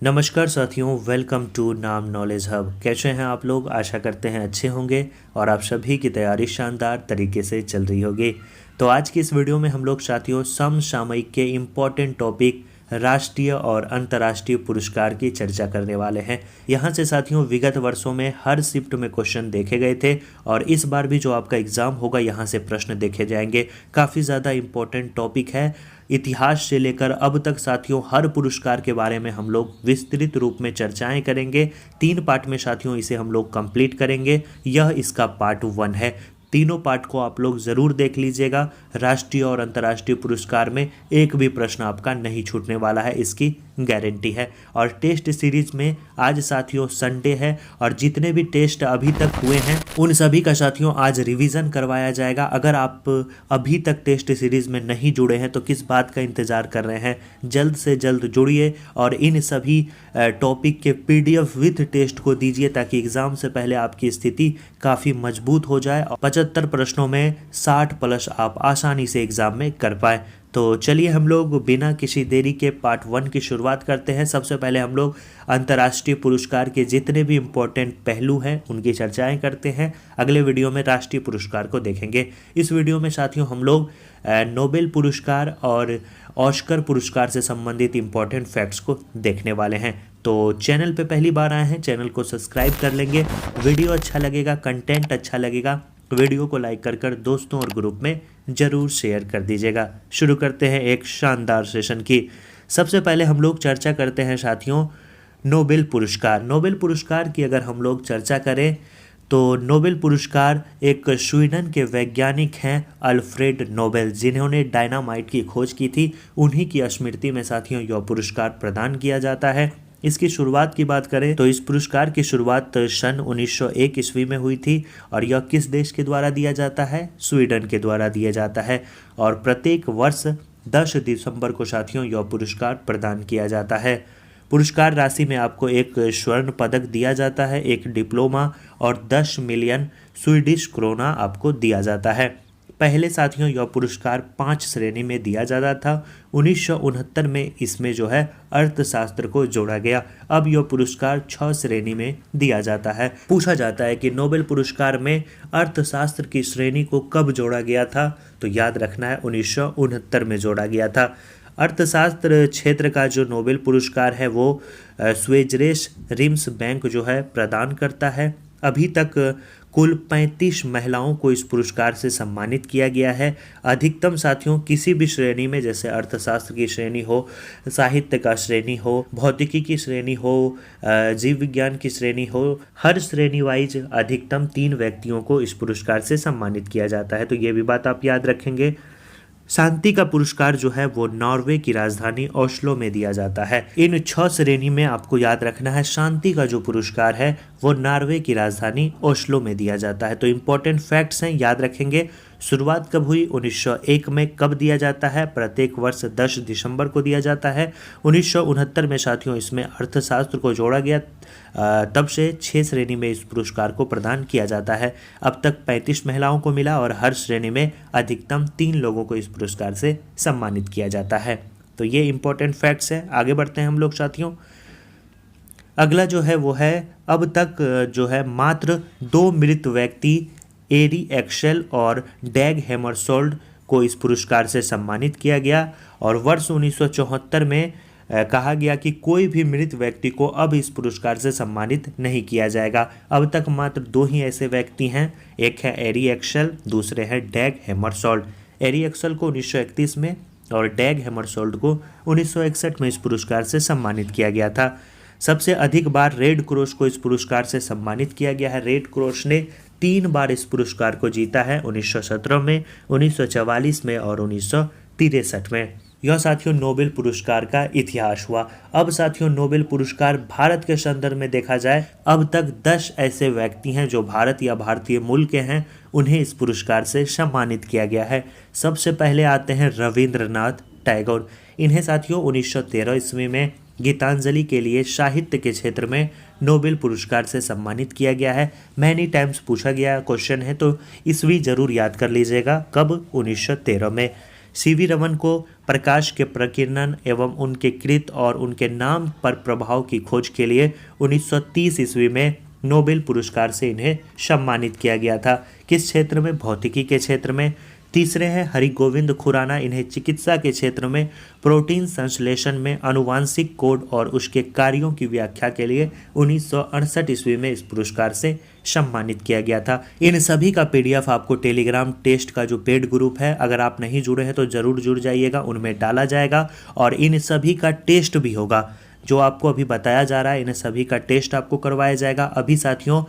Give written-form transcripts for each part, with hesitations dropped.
नमस्कार साथियों, welcome to नाम नॉलेज हब। कैसे हैं आप लोग? आशा करते हैं अच्छे होंगे और आप सभी की तैयारी शानदार तरीके से चल रही होगी। तो आज की इस वीडियो में हम लोग साथियों समसामयिक के इम्पोर्टेंट टॉपिक राष्ट्रीय और अंतर्राष्ट्रीय पुरस्कार की चर्चा करने वाले हैं। यहाँ से साथियों विगत वर्षों में हर शिफ्ट में क्वेश्चन देखे गए थे और इस बार भी जो आपका एग्ज़ाम होगा यहाँ से प्रश्न देखे जाएंगे। काफ़ी ज़्यादा इम्पोर्टेंट टॉपिक है। इतिहास से लेकर अब तक साथियों हर पुरस्कार के बारे में हम लोग विस्तृत रूप में चर्चाएं करेंगे। 3 पार्ट में साथियों इसे हम लोग कंप्लीट करेंगे। यह इसका पार्ट 1 है। तीनों पार्ट को आप लोग ज़रूर देख लीजिएगा। राष्ट्रीय और अंतर्राष्ट्रीय पुरस्कार में एक भी प्रश्न आपका नहीं छूटने वाला है, इसकी गारंटी है। और टेस्ट सीरीज में आज साथियों संडे है और जितने भी टेस्ट अभी तक हुए हैं उन सभी का साथियों आज रिवीजन करवाया जाएगा। अगर आप अभी तक टेस्ट सीरीज में नहीं जुड़े हैं तो किस बात का इंतज़ार कर रहे हैं? जल्द से जल्द जुड़िए और इन सभी टॉपिक के PDF विथ टेस्ट को दीजिए ताकि एग्ज़ाम से पहले आपकी स्थिति काफ़ी मजबूत हो जाए और 75 प्रश्नों में 60+ आप आसानी से एग्ज़ाम में कर पाए। तो चलिए हम लोग बिना किसी देरी के पार्ट 1 की शुरुआत करते हैं। सबसे पहले हम लोग अंतर्राष्ट्रीय पुरस्कार के जितने भी इम्पोर्टेंट पहलू हैं उनकी चर्चाएं करते हैं। अगले वीडियो में राष्ट्रीय पुरस्कार को देखेंगे। इस वीडियो में साथियों हम लोग नोबेल पुरस्कार और ऑस्कर पुरस्कार से संबंधित इम्पोर्टेंट फैक्ट्स को देखने वाले हैं। तो चैनल पे पहली बार आए हैं, चैनल को सब्सक्राइब कर लेंगे। वीडियो अच्छा लगेगा, कंटेंट अच्छा लगेगा, वीडियो को लाइक कर दोस्तों और ग्रुप में ज़रूर शेयर कर दीजिएगा। शुरू करते हैं एक शानदार सेशन की। सबसे पहले हम लोग चर्चा करते हैं साथियों नोबेल पुरस्कार। नोबेल पुरस्कार की अगर हम लोग चर्चा करें तो नोबेल पुरस्कार एक स्वीडन के वैज्ञानिक हैं अल्फ्रेड नोबेल, जिन्होंने डायनामाइट की खोज की थी। उन्हीं की स्मृति में साथियों यह पुरस्कार प्रदान किया जाता है। इसकी शुरुआत की बात करें तो इस पुरस्कार की शुरुआत सन 1901 ईस्वी में हुई थी और यह किस देश के द्वारा दिया जाता है? स्वीडन के द्वारा दिया जाता है। और प्रत्येक वर्ष 10 दिसंबर को साथियों यह पुरस्कार प्रदान किया जाता है। पुरस्कार राशि में आपको एक स्वर्ण पदक दिया जाता है, एक डिप्लोमा और 10 मिलियन स्वीडिश क्रोना आपको दिया जाता है। पहले साथियों यह पुरस्कार 5 श्रेणी में दिया जाता था। 1969 में इसमें जो है अर्थशास्त्र को जोड़ा गया। अब यह पुरस्कार 6 श्रेणी में दिया जाता है। पूछा जाता है कि नोबेल पुरस्कार में अर्थशास्त्र की श्रेणी को कब जोड़ा गया था? तो याद रखना है 1969 में जोड़ा गया था। अर्थशास्त्र क्षेत्र का जो नोबेल पुरस्कार है वो स्वेजरेस रिम्स बैंक जो है प्रदान करता है। अभी तक कुल 35 महिलाओं को इस पुरस्कार से सम्मानित किया गया है। अधिकतम साथियों किसी भी श्रेणी में, जैसे अर्थशास्त्र की श्रेणी हो, साहित्य का श्रेणी हो, भौतिकी की श्रेणी हो, जीव विज्ञान की श्रेणी हो, हर श्रेणी वाइज अधिकतम 3 व्यक्तियों को इस पुरस्कार से सम्मानित किया जाता है। तो ये भी बात आप याद रखेंगे। शांति का पुरस्कार जो है वो नॉर्वे की राजधानी ओस्लो में दिया जाता है। इन 6 श्रेणी में आपको याद रखना है शांति का जो पुरस्कार है वो नॉर्वे की राजधानी ओस्लो में दिया जाता है। तो इम्पोर्टेंट फैक्ट्स हैं, याद रखेंगे। शुरुआत कब हुई? 1901 में। कब दिया जाता है? प्रत्येक वर्ष 10 दिसंबर को दिया जाता है। 1969 में साथियों इसमें अर्थशास्त्र को जोड़ा गया। तब से 6 श्रेणी में इस पुरस्कार को प्रदान किया जाता है। अब तक 35 महिलाओं को मिला और हर श्रेणी में अधिकतम 3 लोगों को इस पुरस्कार से सम्मानित किया जाता है। तो ये इम्पोर्टेंट फैक्ट्स हैं। आगे बढ़ते हैं हम लोग साथियों। अगला जो है वो है अब तक जो है मात्र 2 मृत व्यक्ति एरी एक्सेल और डैग हैमरशोल्ड को इस पुरस्कार से सम्मानित किया गया। और वर्ष 1974 में कहा गया कि कोई भी मृत व्यक्ति को अब इस पुरस्कार से सम्मानित नहीं किया जाएगा। अब तक मात्र 2 ही ऐसे व्यक्ति हैं, एक है एरी एक्सेल, दूसरे हैं डैग हैमरशोल्ड। एरी एक्सेल को 1931 में और डैग हैमरशोल्ड को 1961 में इस पुरस्कार से सम्मानित किया गया था। सबसे अधिक बार रेड क्रॉस को इस पुरस्कार से सम्मानित किया गया है। रेड क्रॉस ने 3 बार इस पुरस्कार को जीता है, 1917 में, 1944 में और 1963 में। यह साथियों नोबेल पुरस्कार का इतिहास हुआ। अब साथियों नोबेल पुरस्कार भारत के संदर्भ में देखा जाए, अब तक 10 ऐसे व्यक्ति हैं जो भारत या भारतीय मूल के हैं, उन्हें इस पुरस्कार से सम्मानित किया गया है। सबसे पहले आते हैं रविंद्रनाथ टैगोर। इन्हें साथियों 1913 ईस्वी में गीतांजलि के लिए साहित्य के क्षेत्र में नोबेल पुरस्कार से सम्मानित किया गया है। मैनी टाइम्स पूछा गया क्वेश्चन है तो ईस्वी जरूर याद कर लीजिएगा, कब? 1913 में। सीवी रमन को प्रकाश के प्रकीर्णन एवं उनके कृत और उनके नाम पर प्रभाव की खोज के लिए 1930 ईस्वी में नोबेल पुरस्कार से इन्हें सम्मानित किया गया था। किस क्षेत्र में? भौतिकी के क्षेत्र में। तीसरे हैं हरिगोविंद खुराना, इन्हें चिकित्सा के क्षेत्र में प्रोटीन संश्लेषण में आनुवांशिक कोड और उसके कार्यों की व्याख्या के लिए 1968 ईस्वी में इस पुरस्कार से सम्मानित किया गया था। इन सभी का पीडीएफ आपको टेलीग्राम टेस्ट का जो पेड ग्रुप है, अगर आप नहीं जुड़े हैं तो ज़रूर जुड़ जाइएगा, उनमें डाला जाएगा और इन सभी का टेस्ट भी होगा। जो आपको अभी बताया जा रहा है, इन सभी का टेस्ट आपको करवाया जाएगा। अभी साथियों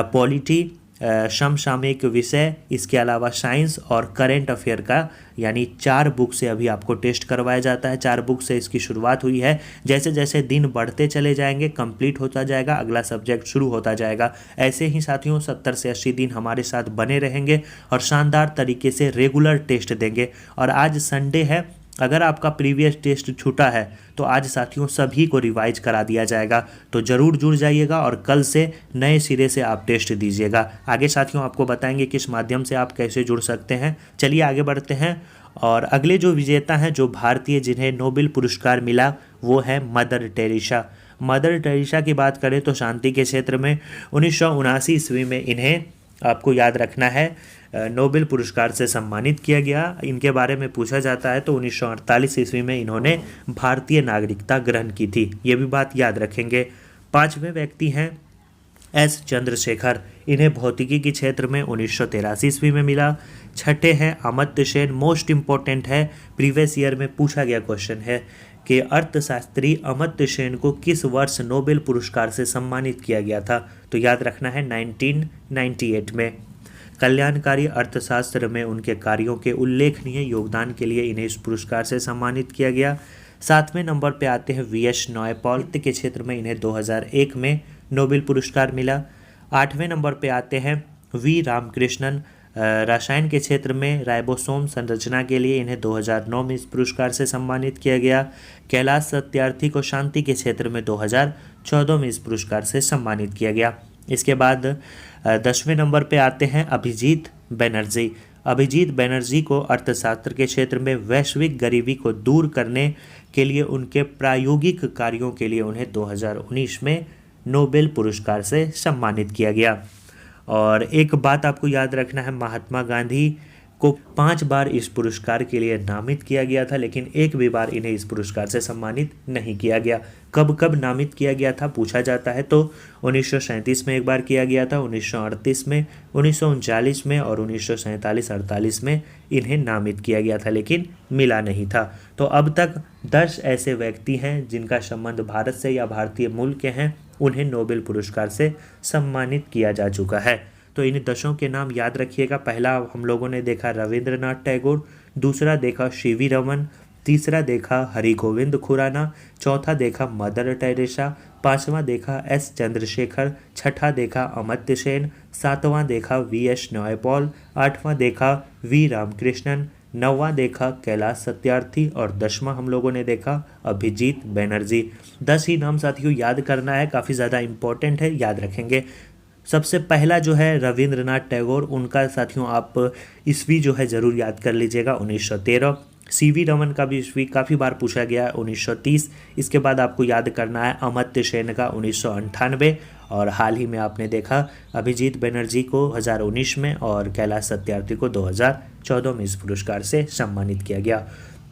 पॉलिटी, समसामयिक विषय, इसके अलावा साइंस और करेंट अफेयर का यानी 4 बुक से अभी आपको टेस्ट करवाया जाता है। 4 बुक से इसकी शुरुआत हुई है। जैसे जैसे दिन बढ़ते चले जाएंगे, कंप्लीट होता जाएगा, अगला सब्जेक्ट शुरू होता जाएगा। ऐसे ही साथियों 70 से 80 दिन हमारे साथ बने रहेंगे और शानदार तरीके से रेगुलर टेस्ट देंगे। और आज संडे है, अगर आपका प्रीवियस टेस्ट छूटा है तो आज साथियों सभी को रिवाइज करा दिया जाएगा, तो ज़रूर जुड़ जाइएगा और कल से नए सिरे से आप टेस्ट दीजिएगा। आगे साथियों आपको बताएंगे किस माध्यम से आप कैसे जुड़ सकते हैं। चलिए आगे बढ़ते हैं। और अगले जो विजेता हैं, जो भारतीय जिन्हें नोबेल पुरस्कार मिला, वो है मदर टेरेसा। मदर टेरेसा की बात करें तो शांति के क्षेत्र में 1979 ईस्वी में इन्हें, आपको याद रखना है, नोबेल पुरस्कार से सम्मानित किया गया। इनके बारे में पूछा जाता है तो 1948 ईस्वी में इन्होंने भारतीय नागरिकता ग्रहण की थी, ये भी बात याद रखेंगे। 5वें व्यक्ति हैं एस चंद्रशेखर, इन्हें भौतिकी के क्षेत्र में 1983 ईस्वी में मिला। 6ठे हैं अमर्त्य सेन, मोस्ट इम्पोर्टेंट है, प्रीवियस ईयर में पूछा गया क्वेश्चन है कि अर्थशास्त्री अमर्त्य सेन को किस वर्ष नोबेल पुरस्कार से सम्मानित किया गया था, तो याद रखना है 1998 में। कल्याणकारी अर्थशास्त्र में उनके कार्यों के उल्लेखनीय योगदान के लिए इन्हें इस पुरस्कार से सम्मानित किया गया। 7वें नंबर पे आते हैं वी.एस. नॉयपॉल के क्षेत्र में, इन्हें 2001 में नोबेल पुरस्कार मिला। 8वें नंबर पे आते हैं वी. रामकृष्णन, रसायन के क्षेत्र में राइबोसोम संरचना के लिए इन्हें 2009 में इस पुरस्कार से सम्मानित किया गया। कैलाश सत्यार्थी को शांति के क्षेत्र में 2014 में इस पुरस्कार से सम्मानित किया गया। इसके बाद 10वें नंबर पे आते हैं अभिजीत बनर्जी। अभिजीत बनर्जी को अर्थशास्त्र के क्षेत्र में वैश्विक गरीबी को दूर करने के लिए उनके प्रायोगिक कार्यों के लिए उन्हें 2019 में नोबेल पुरस्कार से सम्मानित किया गया। और एक बात आपको याद रखना है, महात्मा गांधी को 5 बार इस पुरस्कार के लिए नामित किया गया था, लेकिन एक भी बार इन्हें इस पुरस्कार से सम्मानित नहीं किया गया। कब कब नामित किया गया था पूछा जाता है तो 1937 में एक बार किया गया था, 1938 में, 1939 में और 1947-48 में इन्हें नामित किया गया था, लेकिन मिला नहीं था। तो अब तक 10 ऐसे व्यक्ति हैं जिनका संबंध भारत से या भारतीय मूल के हैं, उन्हें नोबेल पुरस्कार से सम्मानित किया जा चुका है। तो इन 10 के नाम याद रखिएगा। पहला हम लोगों ने देखा रविंद्रनाथ टैगोर, दूसरा देखा सीवी रमन, तीसरा देखा हरिगोविंद खुराना, चौथा देखा मदर टेरेसा, 5वां देखा एस चंद्रशेखर, 6ठा देखा अमर्त्य सेन, 7वां देखा वी.एस. नॉयपॉल, 8वां देखा वी. रामकृष्णन, 9वां देखा कैलाश सत्यार्थी और 10वां हम लोगों ने देखा अभिजीत बनर्जी। 10 ही नाम साथियों याद करना है, काफ़ी ज़्यादा इम्पोर्टेंट है, याद रखेंगे। सबसे पहला जो है रविंद्रनाथ टैगोर, उनका साथियों आप ईस्वी जो है ज़रूर याद कर लीजिएगा, 1913। सीवी रमन का भी ईस्वी काफ़ी बार पूछा गया है, 1930। इसके बाद आपको याद करना है अमर्त्य सेन का 1998, और हाल ही में आपने देखा अभिजीत बनर्जी को 2019 में और कैलाश सत्यार्थी को 2014 में इस पुरस्कार से सम्मानित किया गया।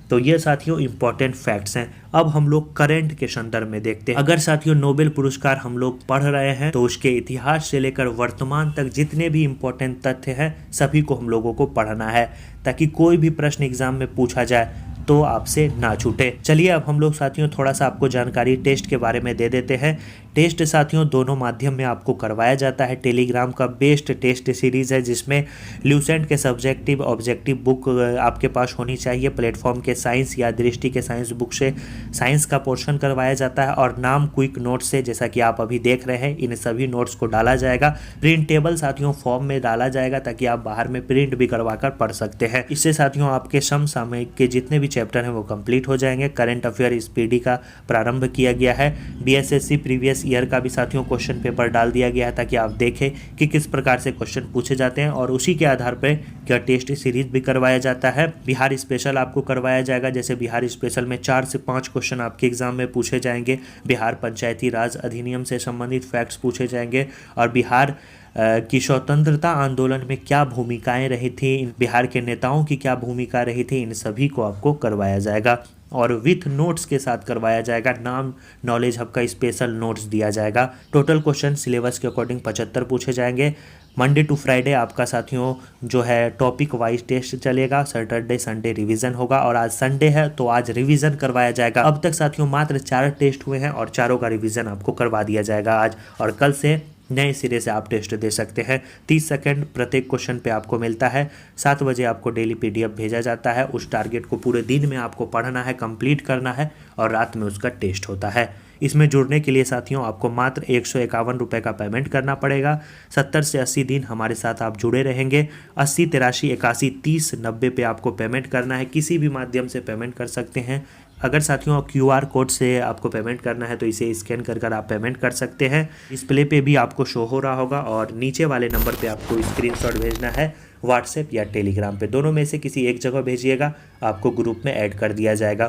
तो ये साथियों इंपॉर्टेंट फैक्ट्स हैं। अब हम लोग करंट के संदर्भ में देखते हैं। अगर साथियों नोबेल पुरस्कार हम लोग पढ़ रहे हैं तो उसके इतिहास से लेकर वर्तमान तक जितने भी इम्पोर्टेंट तथ्य हैं सभी को हम लोगों को पढ़ना है, ताकि कोई भी प्रश्न एग्जाम में पूछा जाए तो आपसे ना छूटे। चलिए अब हम लोग साथियों थोड़ा सा आपको जानकारी टेस्ट के बारे में दे देते हैं। टेस्ट साथियों दोनों माध्यम में आपको करवाया जाता है। टेलीग्राम का बेस्ट टेस्ट सीरीज़ है जिसमें ल्यूसेंट के सब्जेक्टिव ऑब्जेक्टिव बुक आपके पास होनी चाहिए। प्लेटफॉर्म के साइंस या दृष्टि के साइंस बुक से साइंस का पोर्शन करवाया जाता है और नाम क्विक नोट्स से, जैसा कि आप अभी देख रहे हैं, इन सभी नोट्स को डाला जाएगा। प्रिंटेबल साथियों फॉर्म में डाला जाएगा ताकि आप बाहर में प्रिंट भी करवा कर पढ़ सकते हैं। इससे साथियों आपके समसामयिक के जितने भी चैप्टर हैं वो कंप्लीट हो जाएंगे। करंट अफेयर स्पीडी का प्रारंभ किया गया है। बीएसएससी प्रीवियस ईयर का भी साथियों क्वेश्चन पेपर डाल दिया गया है ताकि आप देखें कि किस प्रकार से क्वेश्चन पूछे जाते हैं और उसी के आधार पर क्या टेस्ट सीरीज भी करवाया जाता है। बिहार स्पेशल आपको करवाया जाएगा, जैसे बिहार स्पेशल में 4 से 5 क्वेश्चन आपके एग्जाम में पूछे जाएंगे। बिहार पंचायती राज अधिनियम से संबंधित फैक्ट्स पूछे जाएंगे और बिहार की स्वतंत्रता आंदोलन में क्या भूमिकाएं रही थी, बिहार के नेताओं की क्या भूमिका रही थी, इन सभी को आपको करवाया जाएगा और विथ नोट्स के साथ करवाया जाएगा। नाम नॉलेज हब का स्पेशल नोट्स दिया जाएगा। टोटल क्वेश्चन सिलेबस के अकॉर्डिंग 75 पूछे जाएंगे। मंडे टू फ्राइडे आपका साथियों जो है टॉपिक वाइज टेस्ट चलेगा। सैटरडे संडे रिवीजन होगा और आज संडे है तो आज रिवीजन करवाया जाएगा। अब तक साथियों मात्र 4 टेस्ट हुए हैं और चारों का रिवीजन आपको करवा दिया जाएगा आज, और कल से नए सिरे से आप टेस्ट दे सकते हैं। 30 सेकंड प्रत्येक क्वेश्चन पे आपको मिलता है। 7 बजे आपको डेली पीडीएफ भेजा जाता है। उस टारगेट को पूरे दिन में आपको पढ़ना है, कंप्लीट करना है और रात में उसका टेस्ट होता है। इसमें जुड़ने के लिए साथियों आपको मात्र 151 रुपये का पेमेंट करना पड़ेगा। 70 से 80 दिन हमारे साथ आप जुड़े रहेंगे। 80 83 81 30 90 पे आपको पेमेंट करना है। किसी भी माध्यम से पेमेंट कर सकते हैं। अगर साथियों QR कोड से आपको पेमेंट करना है तो इसे स्कैन कर आप पेमेंट कर सकते हैं। डिस्प्ले पे भी आपको शो हो रहा होगा और नीचे वाले नंबर पे आपको स्क्रीनशॉट भेजना है, व्हाट्सएप या टेलीग्राम पे, दोनों में से किसी एक जगह भेजिएगा, आपको ग्रुप में ऐड कर दिया जाएगा।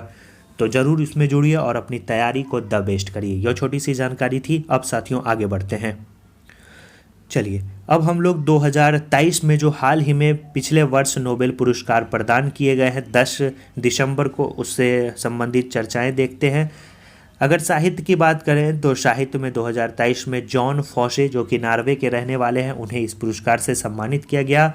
तो ज़रूर इसमें जुड़िए और अपनी तैयारी को द बेस्ट करिए। यह छोटी सी जानकारी थी। अब साथियों आगे बढ़ते हैं। चलिए अब हम लोग 2023 में जो हाल ही में पिछले वर्ष नोबेल पुरस्कार प्रदान किए गए हैं 10 दिसंबर को, उससे संबंधित चर्चाएं देखते हैं। अगर साहित्य की बात करें तो साहित्य में 2023 में जॉन फॉसे जो कि नॉर्वे के रहने वाले हैं, उन्हें इस पुरस्कार से सम्मानित किया गया।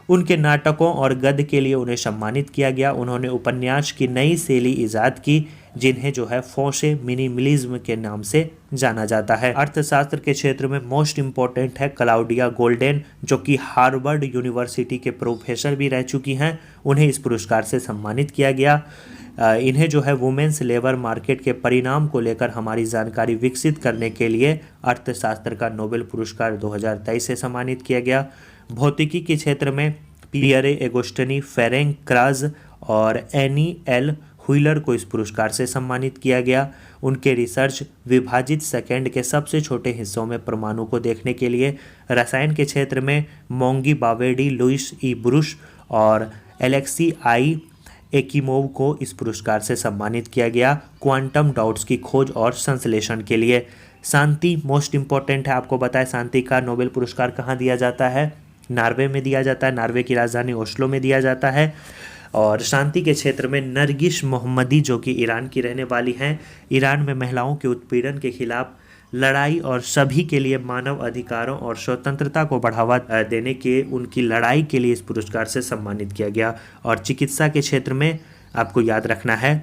उनके नाटकों और गद्य के लिए उन्हें सम्मानित किया गया। उन्होंने उपन्यास की नई शैली ईजाद की जिन्हें जो है फॉसे मिनिमलिज्म के नाम से जाना जाता है। अर्थशास्त्र के क्षेत्र में मोस्ट इम्पोर्टेंट है क्लाउडिया गोल्डेन जो कि हार्वर्ड यूनिवर्सिटी के प्रोफेसर भी रह चुकी हैं। उन्हें इस पुरस्कार से सम्मानित किया गया। इन्हें जो है वुमेन्स लेबर मार्केट के परिणाम को लेकर हमारी जानकारी विकसित करने के लिए अर्थशास्त्र का नोबेल पुरस्कार 2023 से सम्मानित किया गया। भौतिकी के क्षेत्र में पियरे एगोस्टनी, फेरेंग क्राज और एनी एल व्हीलर को इस पुरस्कार से सम्मानित किया गया। उनके रिसर्च विभाजित सेकंड के सबसे छोटे हिस्सों में परमाणु को देखने के लिए। रसायन के क्षेत्र में मोंगी बावेडी, लुइस ई ब्रुश और एलेक्सी आई एकिमोव को इस पुरस्कार से सम्मानित किया गया क्वांटम डॉट्स की खोज और संश्लेषण के लिए। शांति मोस्ट इम्पॉर्टेंट है। आपको बताएं शांति का नोबेल पुरस्कार कहाँ दिया जाता है? नॉर्वे में दिया जाता है। नॉर्वे की राजधानी ओस्लो में दिया जाता है। और शांति के क्षेत्र में नरगिस मोहम्मदी जो कि ईरान की रहने वाली हैं, ईरान में महिलाओं के उत्पीड़न के खिलाफ लड़ाई और सभी के लिए मानव अधिकारों और स्वतंत्रता को बढ़ावा देने के उनकी लड़ाई के लिए इस पुरस्कार से सम्मानित किया गया। और चिकित्सा के क्षेत्र में आपको याद रखना है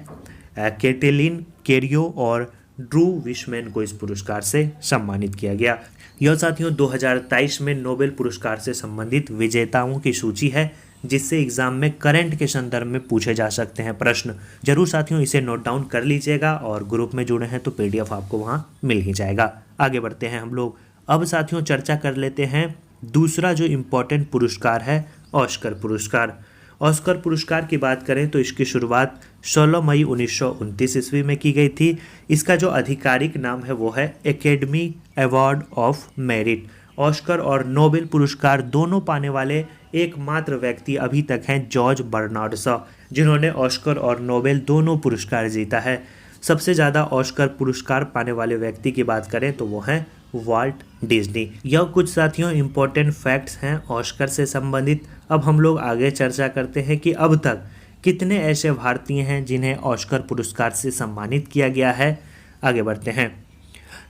कैटेलिन केरियो और ड्रू विशमैन को इस पुरस्कार से सम्मानित किया गया। यह साथियों 2023 में नोबेल पुरस्कार से संबंधित विजेताओं की सूची है जिससे एग्जाम में करंट के संदर्भ में पूछे जा सकते हैं प्रश्न। जरूर साथियों इसे नोट डाउन कर लीजिएगा और ग्रुप में जुड़े हैं तो पीडीएफ आपको वहां मिल ही जाएगा। आगे बढ़ते हैं हम लोग। अब साथियों चर्चा कर लेते हैं दूसरा जो इम्पोर्टेंट पुरस्कार है ऑस्कर पुरस्कार। ऑस्कर पुरस्कार की बात करें तो इसकी शुरुआत 16 मई 1929 ईस्वी में की गई थी। इसका जो आधिकारिक नाम है वो है academy award of merit. Oscar और नोबेल पुरस्कार दोनों पाने वाले एकमात्र व्यक्ति अभी तक हैं जॉर्ज बर्नार्ड शॉ, जिन्होंने ऑस्कर और नोबेल दोनों पुरस्कार जीता है। सबसे ज़्यादा ऑस्कर पुरस्कार पाने वाले व्यक्ति की बात करें तो वो हैं वाल्ट डिज्नी। यह कुछ साथियों इम्पोर्टेंट फैक्ट्स हैं ऑस्कर से संबंधित। अब हम लोग आगे चर्चा करते हैं कि अब तक कितने ऐसे भारतीय हैं जिन्हें ऑस्कर पुरस्कार से सम्मानित किया गया है। आगे बढ़ते हैं।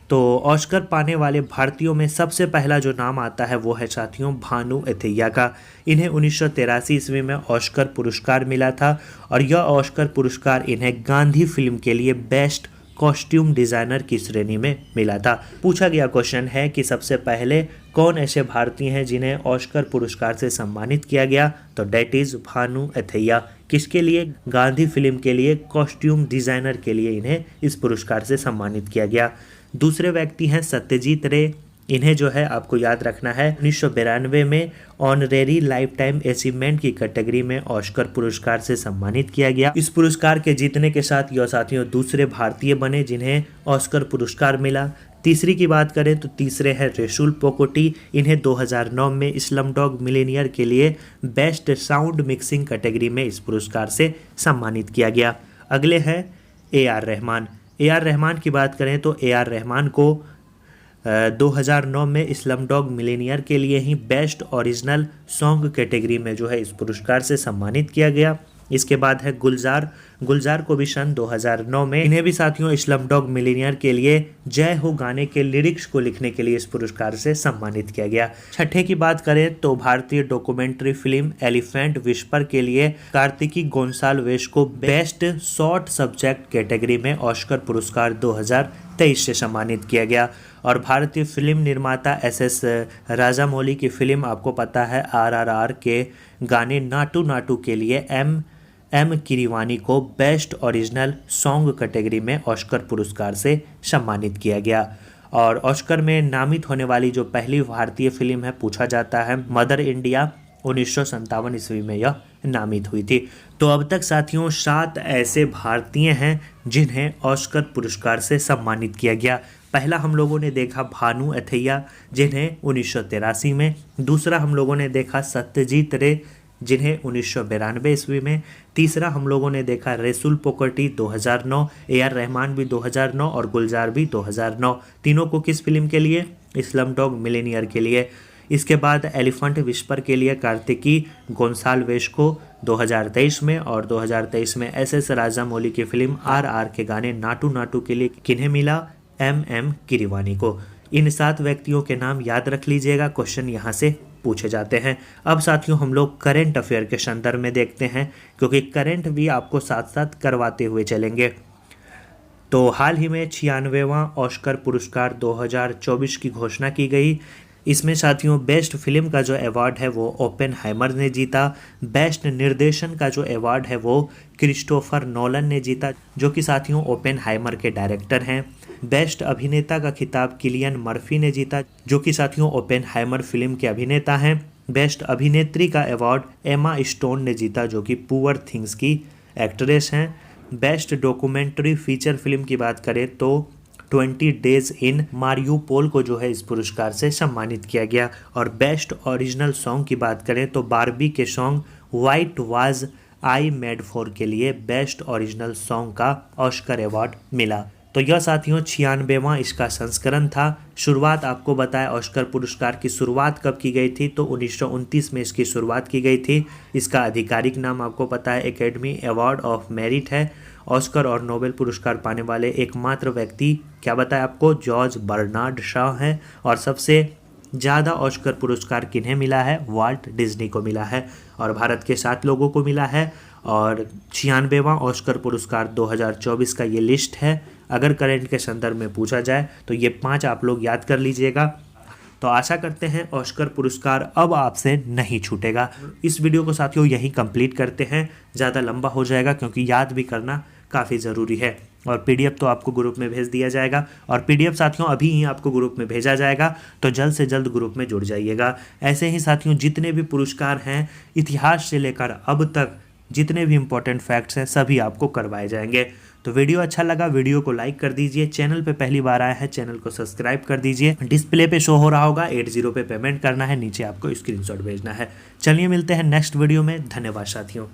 तो ऑस्कर पाने वाले भारतीयों में सबसे पहला जो नाम आता है वो है साथियों भानु एथैया का। इन्हें 1983 ईस्वी में ऑस्कर पुरस्कार मिला था और यह ऑस्कर पुरस्कार इन्हें गांधी फिल्म के लिए बेस्ट कॉस्ट्यूम डिज़ाइनर की श्रेणी में मिला था। पूछा गया क्वेश्चन है कि सबसे पहले कौन ऐसे भारतीय हैं जिन्हें ऑस्कर पुरस्कार से सम्मानित किया गया, तो डेट इज़ भानु एथैया। किसके लिए? गांधी फिल्म के लिए कॉस्ट्यूम डिज़ाइनर के लिए इन्हें इस पुरस्कार से सम्मानित किया गया। दूसरे व्यक्ति हैं सत्यजीत रे। इन्हें जो है आपको याद रखना है 1992 में ऑनरेरी लाइफ टाइम अचीवमेंट की कैटेगरी में ऑस्कर पुरस्कार से सम्मानित किया गया। इस पुरस्कार के जीतने के साथ यह साथियों दूसरे भारतीय बने जिन्हें ऑस्कर पुरस्कार मिला। तीसरी की बात करें तो तीसरे हैं रेसुल पोकोटी। इन्हें 2009 में स्लमडॉग मिलियनेयर के लिए बेस्ट साउंड मिक्सिंग कैटेगरी में इस पुरस्कार से सम्मानित किया गया। अगले हैं AR रहमान। AR रहमान की बात करें तो AR रहमान को 2009 में स्लमडॉग मिलियनेयर के लिए ही बेस्ट ओरिजिनल सॉन्ग कैटेगरी में जो है इस पुरस्कार से सम्मानित किया गया। इसके बाद है गुलजार को भी सन 2009 में इन्हें भी साथियों स्लमडॉग मिलियनेयर के लिए जय हो गाने के लिरिक्स को लिखने के लिए इस पुरस्कार से सम्मानित किया गया। छठे की बात करें तो भारतीय डॉक्यूमेंट्री फिल्म एलिफेंट विस्पर के लिए कार्तिकी गोंसाल्वेस को बेस्ट शॉर्ट सब्जेक्ट कैटेगरी में ऑस्कर पुरस्कार 2023 से सम्मानित किया गया। और भारतीय फिल्म निर्माता SS राजामौली की फिल्म आपको पता है RRR के गाने नाटू नाटू के लिए M किरीवानी को बेस्ट ओरिजिनल सॉन्ग कैटेगरी में ऑस्कर पुरस्कार से सम्मानित किया गया। और ऑस्कर में नामित होने वाली जो पहली भारतीय फिल्म है पूछा जाता है मदर इंडिया 1957 ईस्वी में यह नामित हुई थी। तो अब तक साथियों 7 ऐसे भारतीय हैं जिन्हें ऑस्कर पुरस्कार से सम्मानित किया गया। पहला हम लोगों ने देखा भानु अथैया जिन्हें 1983 में, दूसरा हम लोगों ने देखा सत्यजीत रे जिन्हें 1992 ईस्वी में, तीसरा हम लोगों ने देखा रेसुल पोकोटी 2009, AR रहमान भी 2009 और गुलजार भी 2009। तीनों को किस फिल्म के लिए? स्लमडॉग मिलियनेयर के लिए। इसके बाद एलिफेंट विस्पर के लिए कार्तिकी गोंसाल्वेस को 2023 में और 2023 में SS राजामौली की फिल्म RR के गाने नाटू नाटू के लिए किन्हें मिला? M किरीवानी को। इन 7 व्यक्तियों के नाम याद रख लीजिएगा, क्वेश्चन यहाँ से पूछे जाते हैं। अब साथियों हम लोग करंट अफेयर के संदर्भ में देखते हैं क्योंकि करंट भी आपको साथ साथ करवाते हुए चलेंगे। तो हाल ही में 96वां ऑस्कर पुरस्कार 2024 की घोषणा की गई। इसमें साथियों बेस्ट फिल्म का जो अवार्ड है वो ओपेनहाइमर ने जीता। बेस्ट निर्देशन का जो अवार्ड है वो क्रिस्टोफर नोलन ने जीता जो कि साथियों ओपेनहाइमर के डायरेक्टर हैं। बेस्ट अभिनेता का खिताब किलियन मर्फी ने जीता जो कि साथियों ओपेनहाइमर फिल्म के अभिनेता हैं। बेस्ट अभिनेत्री का अवार्ड एमा स्टोन ने जीता जो कि पुअर थिंग्स की एक्ट्रेस हैं। बेस्ट डॉक्यूमेंट्री फीचर फिल्म की बात करें तो 20 डेज इन मारियूपोल को जो है इस पुरस्कार से सम्मानित किया गया। और बेस्ट ओरिजिनल सॉन्ग की बात करें तो बारबी के song white was I made for के लिए बेस्ट ओरिजिनल सॉन्ग का ऑस्कर अवार्ड मिला। तो यह साथियों 96वां इसका संस्करण था। शुरुआत आपको बताया ऑस्कर पुरस्कार की शुरुआत कब की गई थी तो 1929 में इसकी शुरुआत की गई थी। इसका आधिकारिक नाम आपको पता है एकेडमी अवार्ड ऑफ मेरिट है। ऑस्कर और नोबेल पुरस्कार पाने वाले एकमात्र व्यक्ति क्या बताया आपको? जॉर्ज बर्नार्ड शॉ हैं। और सबसे ज़्यादा ऑस्कर पुरस्कार किन्हें मिला है? वाल्ट डिज्नी को मिला है और भारत के 7 लोगों को मिला है। और 96वां ऑस्कर पुरस्कार 2024 का ये लिस्ट है। अगर करंट के संदर्भ में पूछा जाए तो ये 5 आप लोग याद कर लीजिएगा। तो आशा करते हैं ऑस्कर पुरस्कार अब आपसे नहीं छूटेगा। इस वीडियो को साथियों यहीं कंप्लीट करते हैं, ज़्यादा लंबा हो जाएगा क्योंकि याद भी करना काफ़ी ज़रूरी है। और PDF तो आपको ग्रुप में भेज दिया जाएगा और PDF साथियों अभी ही आपको ग्रुप में भेजा जाएगा, तो जल्द से जल्द ग्रुप में जुड़ जाइएगा। ऐसे ही साथियों जितने भी पुरस्कार हैं इतिहास से लेकर अब तक जितने भी इम्पोर्टेंट फैक्ट्स हैं सभी आपको करवाए जाएंगे। तो वीडियो अच्छा लगा वीडियो को लाइक कर दीजिए। चैनल पे पहली बार आए हैं चैनल को सब्सक्राइब कर दीजिए। डिस्प्ले पे शो हो रहा होगा 80 पे पेमेंट करना है, नीचे आपको स्क्रीनशॉट भेजना है। चलिए मिलते हैं नेक्स्ट वीडियो में। धन्यवाद साथियों।